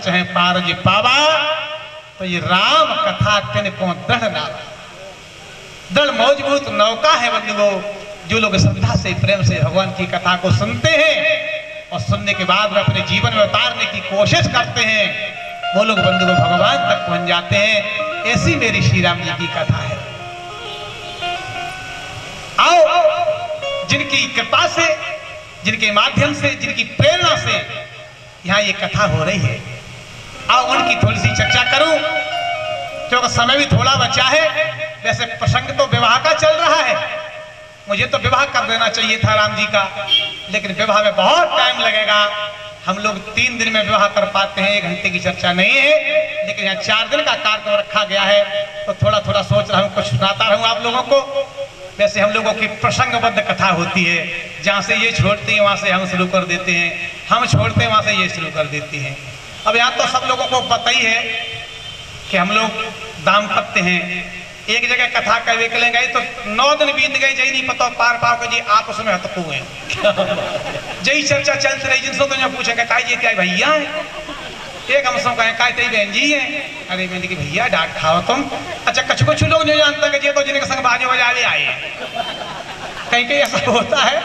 चाहे पारज पावा, तो ये राम कथा किन को दृढ़ नावा, दृढ़ मजबूत नौका है बंधुओं। जो लोग श्रद्धा से प्रेम से भगवान की कथा को सुनते हैं और सुनने के बाद अपने जीवन में उतारने की कोशिश करते हैं, वो लोग बंधुओं भगवान तक पहुंच जाते हैं। ऐसी मेरी श्री राम जी की कथा है। आओ जिनकी कृपा से, जिनके माध्यम से, जिनकी प्रेरणा से यहाँ ये कथा हो रही है, आओ उनकी थोड़ी सी चर्चा करूं, क्योंकि समय भी थोड़ा बचा है। वैसे प्रसंग तो विवाह का चल रहा है, मुझे तो विवाह कर देना चाहिए था राम जी का, लेकिन विवाह में बहुत टाइम लगेगा। हम लोग 3 दिन में विवाह कर पाते हैं, 1 घंटे की चर्चा नहीं है। लेकिन यहाँ 4 दिन का कार्यक्रम रखा गया है, तो थोड़ा थोड़ा सोच रहा हूँ कुछ सुनाता रहूँ आप लोगों को। वैसे हम लोगों की प्रसंगबद्ध कथा होती है, जहाँ से ये छोड़ते हैं वहाँ से हम शुरू कर देते हैं, हम छोड़ते हैं वहाँ से ये शुरू कर देते हैं। अब यहाँ तो सब लोगों को पता ही है कि हम लोग दाम्पत्य हैं। एक जगह कथा कहे के गए तो 9 दिन बीत गए, जय नहीं पता पार पाव के जी आप उसमें हतकू हुए जय चर्चा चलती रही। जिनसे तो पूछेंगे काय जी क्या भैया है, एक हम सब कहें काय तेरी बहन जी है। अरे मैंने कि भैया डांट खाओ तुम। अच्छा कुछ लोग नहीं जानते कि ये तो जिनके संग बाजे बजावे आए कहीं कहीं ऐसा होता है,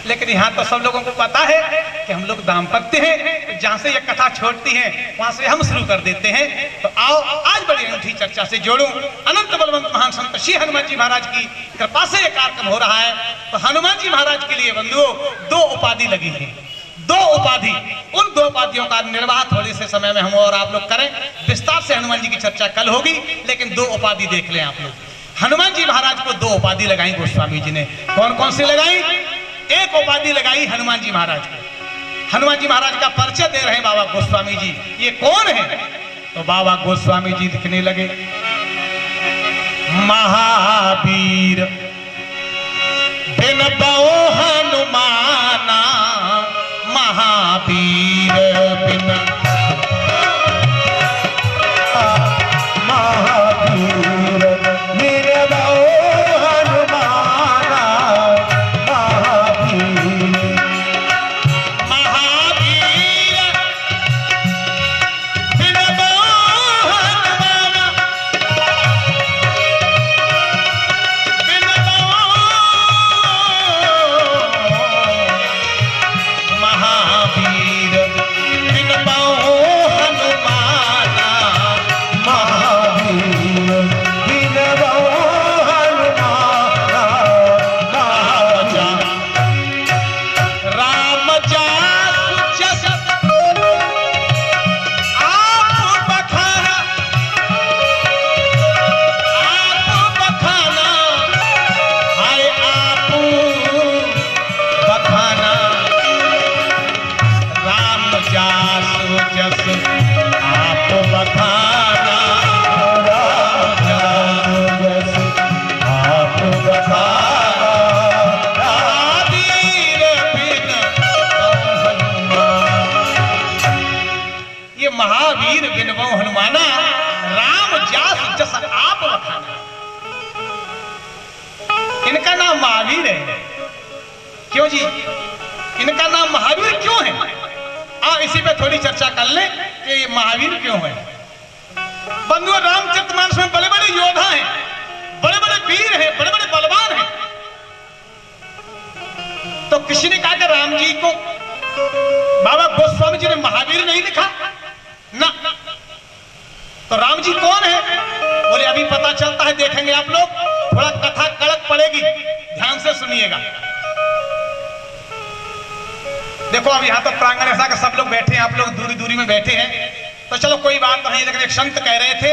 लेकिन यहाँ तो सब लोगों को पता है कि हम लोग दाम्पत्य हैं। जहाँ से ये कथा छोड़ती है वहां से हम शुरू कर देते हैं। तो आओ आज बड़ी अनूठी चर्चा से जोड़ूं। अनंत बलवंत महान संत श्री हनुमान जी महाराज की कृपा से ये कार्यक्रम हो रहा है। तो हनुमान जी महाराज के लिए बंधुओं 2 उपाधि लगी है, 2 उपाधि। उन 2 उपाधियों का निर्वाह थोड़े से समय में हम और आप लोग करें। विस्तार से हनुमान जी की चर्चा कल होगी, लेकिन 2 उपाधि देख लें आप लोग। हनुमान जी महाराज को 2 उपाधि लगाई गोस्वामी जी ने। कौन कौन सी लगाई? एक उपाधि लगाई हनुमान जी महाराज को। हनुमान जी महाराज का परिचय दे रहे हैं बाबा गोस्वामी जी। ये कौन है? तो बाबा गोस्वामी जी दिखने लगे। महावीर बिन बओ हनुमाना, महावीर बिन महावीर बिन बओ हनुमाना, इनका नाम महावीर है। क्यों जी इनका नाम महावीर क्यों है? इसी पे थोड़ी चर्चा कर ले कि ये महावीर क्यों है। बंधुओं रामचरितमानस में बड़े बड़े योद्धा हैं, बड़े बड़े वीर हैं, बड़े बड़े बलवान हैं। तो किसी ने कहा कि राम जी को बाबा गोस्वामी जी ने महावीर नहीं लिखा ना। तो राम जी कौन है? बोले अभी पता चलता है, देखेंगे आप लोग। थोड़ा कथा कड़क पड़ेगी, ध्यान से सुनिएगा। देखो अब यहाँ तो प्रांगण ऐसा कि सब लोग बैठे हैं, आप लोग दूरी दूरी में बैठे हैं, तो चलो कोई बात नहीं। लेकिन एक संत कह रहे थे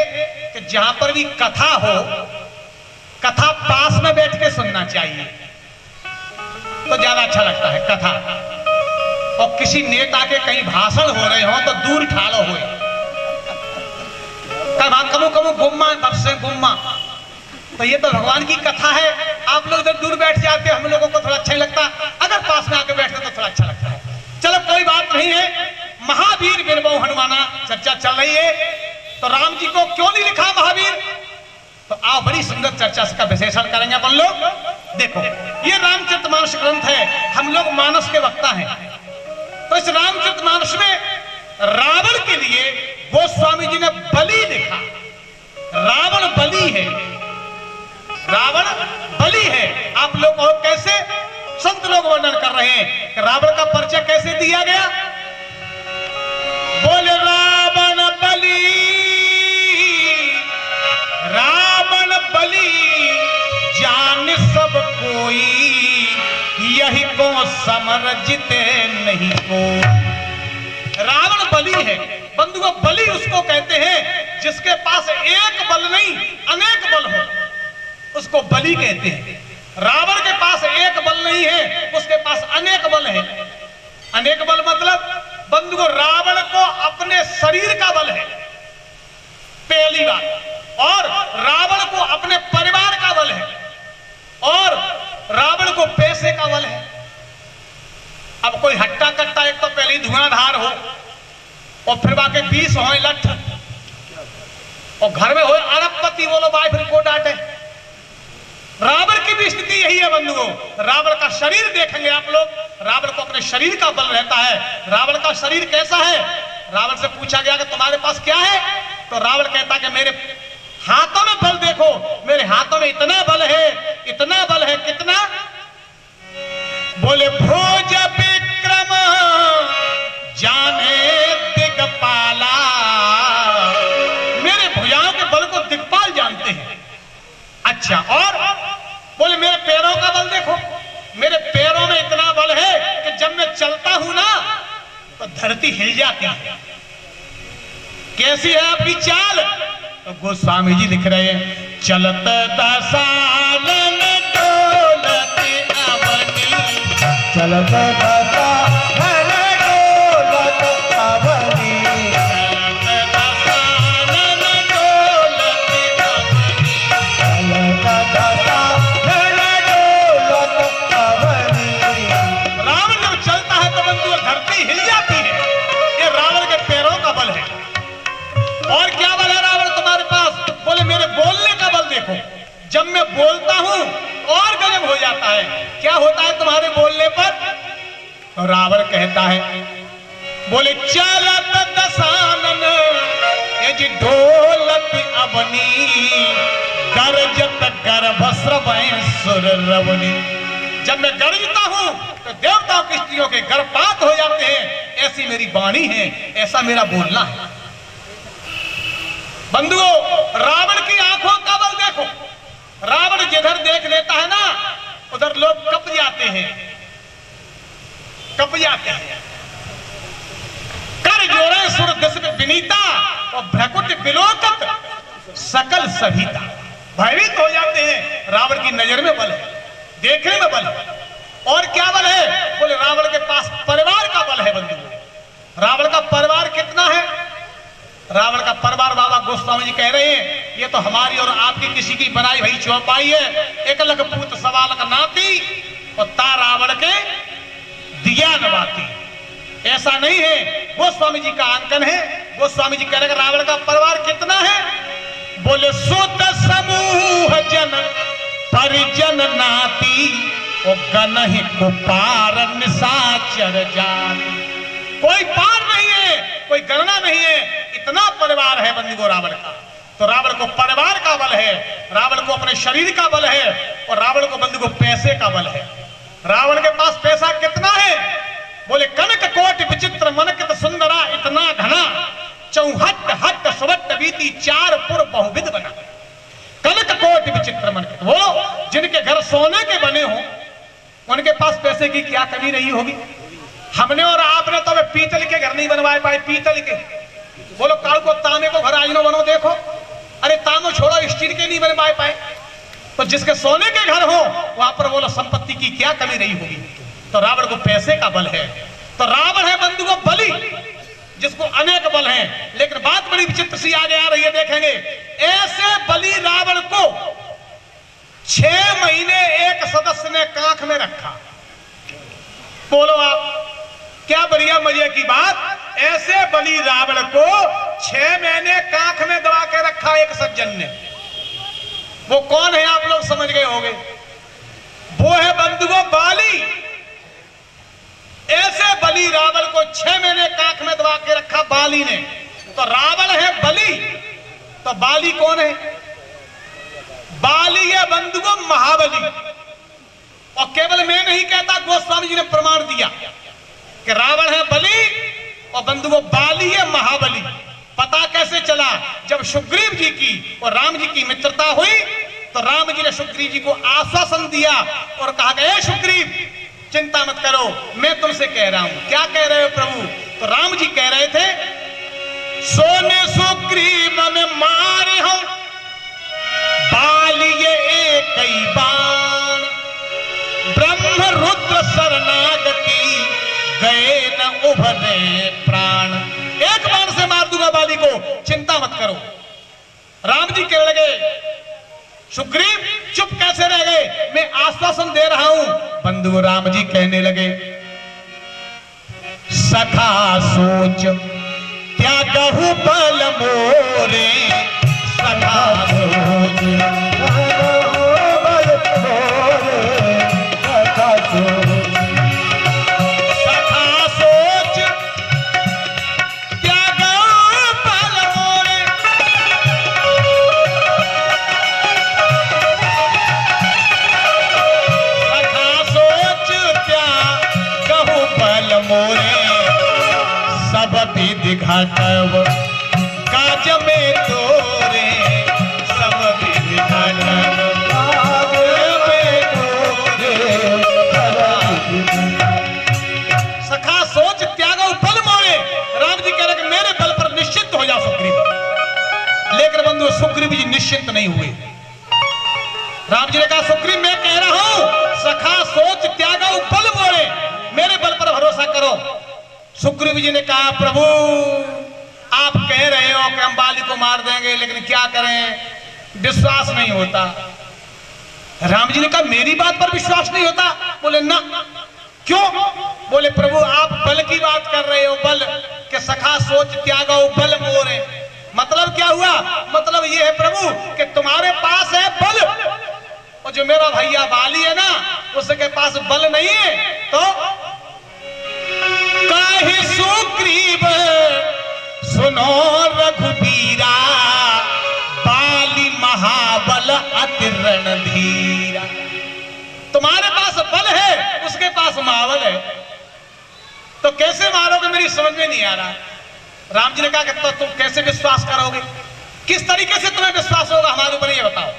कि जहां पर भी कथा हो, कथा पास में बैठ के सुनना चाहिए, तो ज्यादा अच्छा लगता है कथा। और किसी नेता के कहीं भाषण हो रहे हो तो दूर ठाड़ो हो, कमु कमु गुम्मा बरसे गुम्मा। तो ये तो भगवान की कथा है, आप लोग जब दूर बैठ जाते हम लोगों को थोड़ा अच्छा नहीं लगता, अगर पास में आके बैठते तो थोड़ा अच्छा लगता है। चलो कोई बात नहीं है। महावीर बिन बओ हनुमाना चर्चा चल रही है, तो राम जी को क्यों नहीं लिखा महावीर? तो आओ बड़ी सुंदर चर्चा का विश्लेषण करेंगे अपन लोग। देखो ये रामचरितमानस ग्रंथ है, हम लोग मानस के वक्ता हैं। तो इस रामचरितमानस में रावण के लिए गोस्वामी जी ने बलि लिखा। रावण बलि है, रावण बलि है। आप लोग और कैसे संत लोग वर्णन कर रहे हैं कि रावण का परिचय कैसे दिया गया। बोले रावण बलि, रावण बलि जान सब कोई, यही को समर जिते नहीं को। रावण बलि है बंधुओं। बलि उसको कहते हैं जिसके पास एक बल नहीं अनेक बल हो, उसको बलि कहते हैं। रावण के पास एक बल नहीं है, उसके पास अनेक बल है। अनेक बल मतलब बंधुओं रावण को अपने शरीर का बल है पहली बात, और रावण को अपने परिवार का बल है, और रावण को पैसे का बल है। अब कोई हट्टा कट्टा एक तो पहले धुआंधार हो और फिर बाकी 20 हो लठ, और घर में हो अरबपति, बोलो भाई फिर को डांटे। रावण की भी स्थिति यही है बंधुओं। रावण का शरीर देखेंगे आप लोग, रावण को अपने शरीर का बल रहता है। रावण का शरीर कैसा है? रावण से पूछा गया कि तुम्हारे पास क्या है, तो रावण कहता कि मेरे हाथों में बल देखो, मेरे हाथों में इतना बल है, इतना बल है। कितना? बोले भोज विक्रम जाने दिगपाला, मेरे भुजाओं के बल को दिगपाल जानते हैं। अच्छा, और बोले मेरे पैरों का बल देखो, मेरे पैरों में इतना बल है कि जब मैं चलता हूं ना तो धरती हिल जाती है। कैसी है आपकी चाल? तो गोस्वामी जी लिख रहे हैं, चलत दसानन डोलत अवनी, चलत दसानन डोलत अवनी, चलत दसानन डोलत अवनी, चलत दसानन डोलत अवनी। रावण जब चलता है तो बंधुओं धरती हिल जाती है। ये रावण के पैरों का बल है। और क्या बल है रावण तुम्हारे पास? बोले मेरे बोलने का बल देखो, जब मैं बोलता हूं और गजब हो जाता है। क्या होता है तुम्हारे बोलने पर? तो रावण कहता है, बोले चलत दसानन ये जी ढोलत अवनी, गरजत गर्भस्रवै सुर रवनी। जब मैं गरजता हूं तो देवताओं की स्त्रियों के गर्भपात हो जाते हैं। ऐसी मेरी वाणी है, ऐसा मेरा बोलना है। बंधुओं रावण की आंखों का बल देखो। रावण जिधर देख लेता है ना उधर लोग कप जाते हैं, कप जाते हैं। कर जोड़े सुर दिस विनीता और भ्रकुट विलोकत सकल सभीता, भयभीत हो जाते हैं। रावण की नजर में बल है, देखने में बल है। और क्या बल है? बोले रावण के पास परिवार का बल है। बंधुओं रावण का परिवार कितना है? रावण का परिवार बाबा गोस्वामी जी कह रहे हैं, ये तो हमारी और आपकी किसी की बनाई भई चौपाई है। एक लख पूत सवा लख नाती और ता रावण के दिया नवाती। ऐसा नहीं है, गोस्वामी जी का अंकन है। गोस्वामी जी कह रहे हैं रावण का परिवार कितना है? बोले सुत समूह जन परिजन नाती और गनहि कुपार निशाचर जाति। कोई पार नहीं है, कोई गणना नहीं है, इतना परिवार है बंधुओं रावण का। तो रावण को परिवार का बल है, रावण को अपने शरीर का बल है, और रावण को बंधुओं पैसे का बल है। रावण के पास पैसा कितना है? बोले कनक कोट विचित्र मनकित सुंदरा इतना घना, चौहट हट सुवट बीती चार पुर बहुविध बना। कनक कोट विचित्र मनकित, वो जिनके घर सोने के बने हो उनके पास पैसे की क्या कमी रही होगी। हमने और आपने तो पीतल के घर नहीं बनवाए पाए, पीतल के। बोलो काल को तांबे को घर आज न बनो, देखो अरे तांबो छोड़ो स्टील के नहीं बनवाए पाए। तो जिसके सोने के घर हो वहां पर बोलो संपत्ति की क्या कमी रही होगी। तो रावण को पैसे का बल है। तो रावण है बंधुओं बलि, जिसको अनेक बल हैं। लेकिन बात बड़ी विचित्र सी आगे आ रही है, देखेंगे। ऐसे बलि रावण को 6 महीने एक सदस्य ने कांख में रखा। बोलो आप, क्या बढ़िया मजे की बात। ऐसे बलि रावण को 6 महीने कांख में दबा के रखा एक सज्जन ने। वो कौन है आप लोग समझ गए होंगे, वो है बंधुओं बाली। ऐसे बलि रावण को 6 महीने कांख में दबा के रखा। बाली ने। तो रावण है बलि, तो बाली कौन है? बाली है बंधुओं महाबली। और केवल मैं नहीं कहता, गोस्वामी जी ने प्रमाण दिया कि रावण है बलि और बंधुओं बाली है महाबली। पता कैसे चला? जब सुग्रीव जी की और राम जी की मित्रता हुई तो राम जी ने सुग्रीव जी को आश्वासन दिया और कहा गया, सुग्रीव चिंता मत करो, मैं तुमसे कह रहा हूं। क्या कह रहे हो प्रभु? तो राम जी कह रहे थे, सोने सुग्रीव में मारे हम बाली ये एक ही बाण, ब्रह्म रुद्र शरणागति गए न उभरे प्राण। एक बाण से मार दूंगा बाली को, चिंता मत करो। राम जी कहने लगे, सुग्रीव चुप कैसे रह गए? मैं आश्वासन दे रहा हूं। बंधु राम जी कहने लगे, सखा सोच त्यागहु बल मोरे, सखा सोच बल मोरे, सखा सोच, सखा सोच त्यागहु बल मोरे, सखा सोच त्यागहु बल मोरे, सब विधि घटव काज में तोरे, सब विधि घटव काज में तोरे। सखा सोच त्यागो बल मोरे। राम जी कह रहे कि मेरे बल पर निश्चिंत हो जा सुग्रीव। लेकिन बंधु सुग्रीव जी निश्चिंत नहीं हुए। राम जी ने कहा, सुग्रीव मैं कह रहा हूं, सखा सोच त्यागो बल मोरे, मेरे बल पर भरोसा करो। सुग्रीव जी ने कहा, प्रभु आप कह रहे हो कि हम बाली को मार देंगे, लेकिन क्या करें, विश्वास नहीं होता। राम जी ने कहा, मेरी बात पर विश्वास नहीं होता? बोले ना। क्यों? बोले प्रभु आप बल की बात कर रहे हो, बल के सखा सोच त्यागो बल मोरे। मतलब क्या हुआ? मतलब ये है प्रभु कि तुम्हारे पास है बल और जो मेरा भैया बाली है ना, उसके पास बल नहीं है। तो काहे सुग्रीव सुनो रघुबीरा, बाली महाबल अति रणधीरा। तुम्हारे पास बल है, उसके पास महाबल है, तो कैसे मारोगे? मेरी समझ में नहीं आ रहा। राम जी ने कहा कि तो तुम कैसे विश्वास करोगे? किस तरीके से तुम्हें विश्वास होगा हमारे ऊपर, ये बताओ।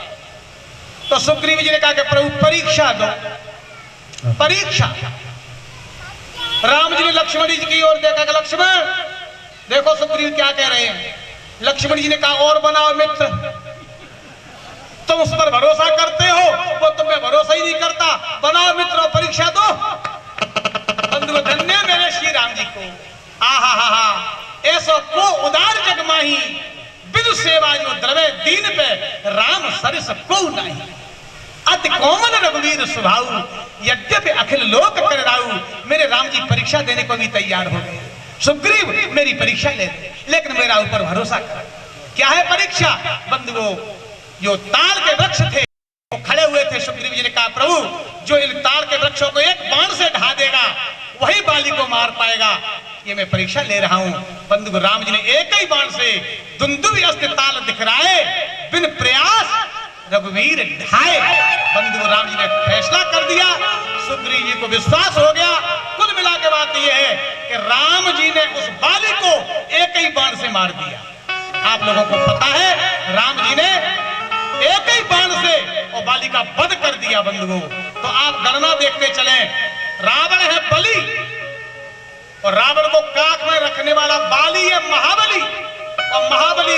तो सुग्रीव जी ने कहा कि प्रभु परीक्षा दो, परीक्षा। राम जी ने लक्ष्मण जी की ओर देखा कि लक्ष्मण देखो सुग्रीव क्या कह रहे हैं। लक्ष्मण जी ने कहा, और बनाओ मित्र, तुम उस पर भरोसा करते हो, वो तुम पे भरोसा ही नहीं करता। बनाओ मित्र और परीक्षा दो। बंधु धन्य मेरे श्री राम जी को। आहा हा हा, ऐसा को उदार जग माही, बिनु सेवा जो द्रवे दीन पे, राम सरिस को नहीं। अति कोमल रघुवीर स्वभाव, यद्यपि अखिल लोक कर राऊ। मेरे राम जी परीक्षा देने को भी तैयार हो गए। सुग्रीव मेरी परीक्षा ले दे, लेकिन मेरा ऊपर भरोसा कर। क्या है परीक्षा? बंधुओं, जो ताल के वृक्ष थे वो खड़े हुए थे। सुग्रीव जी ने कहा, प्रभु जो इन ताल के वृक्षों को एक बाण से ढा देगा वही बाली को मार पाएगा, ये मैं परीक्षा ले रहा हूं। बंधु राम जी ने एक ही बाण से दुंदुभि अस्त्र ताल दिखराए, बिन प्रयास रघुवीर ढाए। बंधु राम जी ने फैसला कर दिया, सुग्रीव जी को विश्वास हो गया। कुल मिला के बात यह है कि राम जी ने उस बाली को एक ही बाण से मार दिया। आप लोगों को पता है राम जी ने एक ही बाण से और बाली का वध कर दिया। बंधुओं, तो आप गणना देखते चलें। रावण है बलि और रावण को काख में रखने वाला बाली है महाबली, और महाबली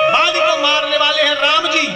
बाली को मारने वाले हैं राम जी।